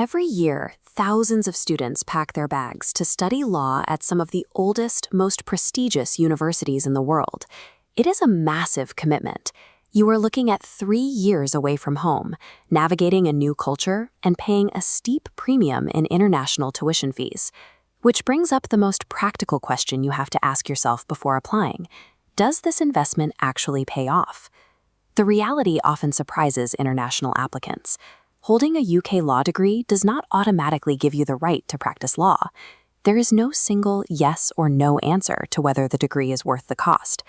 Every year, thousands of students pack their bags to study law at some of the oldest, most prestigious universities in the world. It is a massive commitment. You are looking at 3 years away from home, navigating a new culture, and paying a steep premium in international tuition fees. Which brings up the most practical question you have to ask yourself before applying. Does this investment actually pay off? The reality often surprises international applicants. Holding a UK law degree does not automatically give you the right to practice law. There is no single yes or no answer to whether the degree is worth the cost.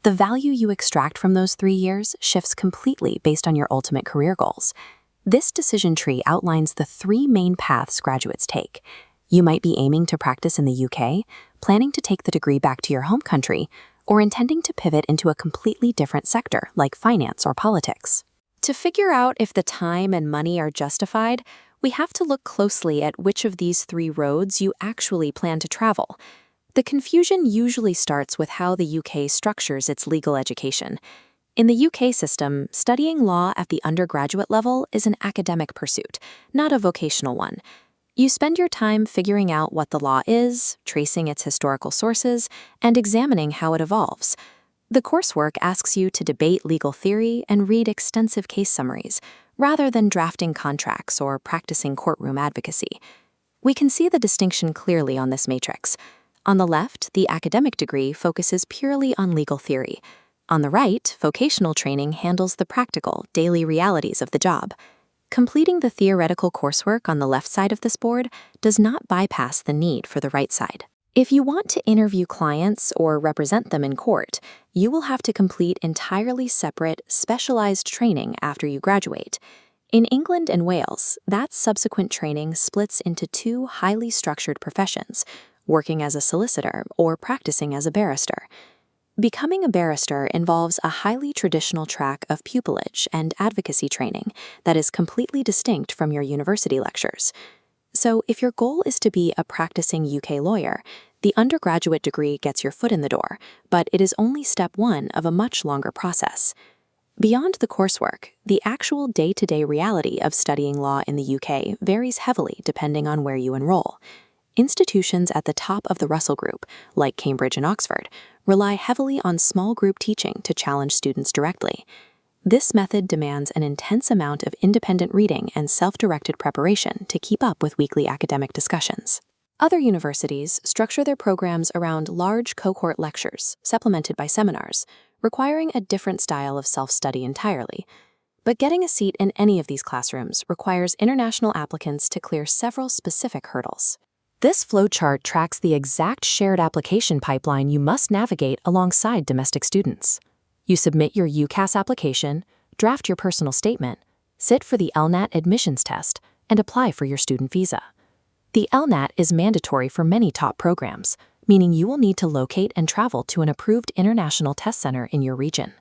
The value you extract from those 3 years shifts completely based on your ultimate career goals. This decision tree outlines the 3 main paths graduates take. You might be aiming to practice in the UK, planning to take the degree back to your home country, or intending to pivot into a completely different sector like finance or politics. To figure out if the time and money are justified, we have to look closely at which of these 3 roads you actually plan to travel. The confusion usually starts with how the UK structures its legal education. In the UK system, studying law at the undergraduate level is an academic pursuit, not a vocational one. You spend your time figuring out what the law is, tracing its historical sources, and examining how it evolves. The coursework asks you to debate legal theory and read extensive case summaries, rather than drafting contracts or practicing courtroom advocacy. We can see the distinction clearly on this matrix. On the left, the academic degree focuses purely on legal theory. On the right, vocational training handles the practical, daily realities of the job. Completing the theoretical coursework on the left side of this board does not bypass the need for the right side. If you want to interview clients or represent them in court, you will have to complete entirely separate, specialized training after you graduate. In England and Wales, that subsequent training splits into 2 highly structured professions, working as a solicitor or practicing as a barrister. Becoming a barrister involves a highly traditional track of pupillage and advocacy training that is completely distinct from your university lectures. So if your goal is to be a practicing UK lawyer, the undergraduate degree gets your foot in the door, but it is only step 1 of a much longer process. Beyond the coursework, the actual day-to-day reality of studying law in the UK varies heavily depending on where you enroll. Institutions at the top of the Russell Group, like Cambridge and Oxford, rely heavily on small group teaching to challenge students directly. This method demands an intense amount of independent reading and self-directed preparation to keep up with weekly academic discussions. Other universities structure their programs around large cohort lectures, supplemented by seminars, requiring a different style of self-study entirely. But getting a seat in any of these classrooms requires international applicants to clear several specific hurdles. This flowchart tracks the exact shared application pipeline you must navigate alongside domestic students. You submit your UCAS application, draft your personal statement, sit for the LNAT admissions test, and apply for your student visa. The LNAT is mandatory for many top programs, meaning you will need to locate and travel to an approved international test center in your region.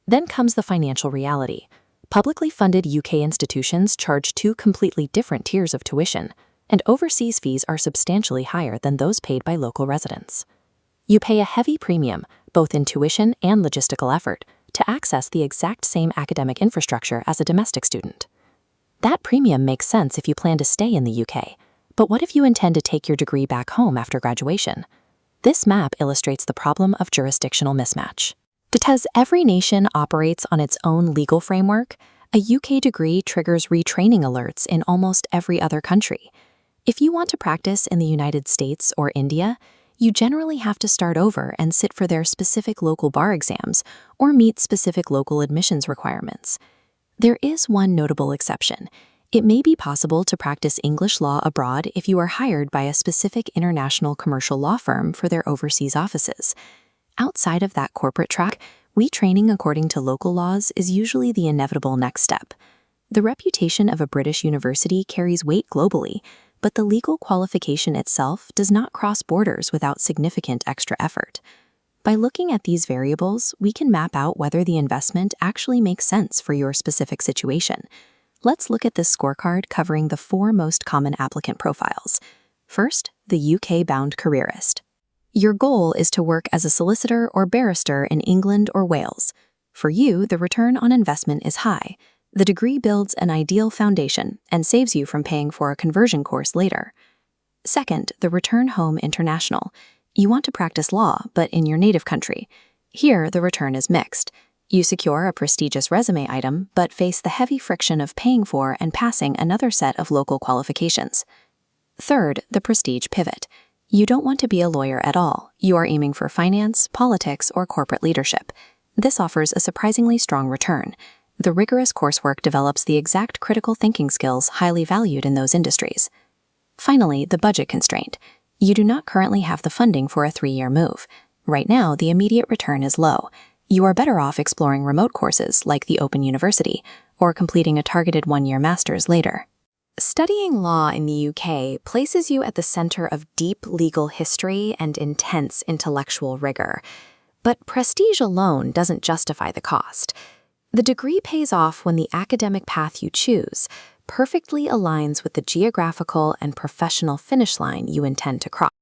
Then comes the financial reality. Publicly funded UK institutions charge 2 completely different tiers of tuition, and overseas fees are substantially higher than those paid by local residents. You pay a heavy premium, both in tuition and logistical effort, to access the exact same academic infrastructure as a domestic student. That premium makes sense if you plan to stay in the UK, but what if you intend to take your degree back home after graduation? This map illustrates the problem of jurisdictional mismatch. Because every nation operates on its own legal framework, a UK degree triggers retraining alerts in almost every other country. If you want to practice in the United States or India, you generally have to start over and sit for their specific local bar exams or meet specific local admissions requirements. There is one notable exception. It may be possible to practice English law abroad if you are hired by a specific international commercial law firm for their overseas offices. Outside of that corporate track, retraining according to local laws is usually the inevitable next step. The reputation of a British university carries weight globally, but the legal qualification itself does not cross borders without significant extra effort. By looking at these variables, we can map out whether the investment actually makes sense for your specific situation. Let's look at this scorecard covering the 4 most common applicant profiles. First, the UK-bound careerist. Your goal is to work as a solicitor or barrister in England or Wales. For you, the return on investment is high. The degree builds an ideal foundation and saves you from paying for a conversion course later. Second, the return home international. You want to practice law, but in your native country. Here, the return is mixed. You secure a prestigious resume item, but face the heavy friction of paying for and passing another set of local qualifications. Third, the prestige pivot. You don't want to be a lawyer at all. You are aiming for finance, politics, or corporate leadership. This offers a surprisingly strong return. The rigorous coursework develops the exact critical thinking skills highly valued in those industries. Finally, the budget constraint. You do not currently have the funding for a 3-year move. Right now, the immediate return is low. You are better off exploring remote courses like the Open University or completing a targeted 1-year master's later. Studying law in the UK places you at the center of deep legal history and intense intellectual rigor. But prestige alone doesn't justify the cost. The degree pays off when the academic path you choose perfectly aligns with the geographical and professional finish line you intend to cross.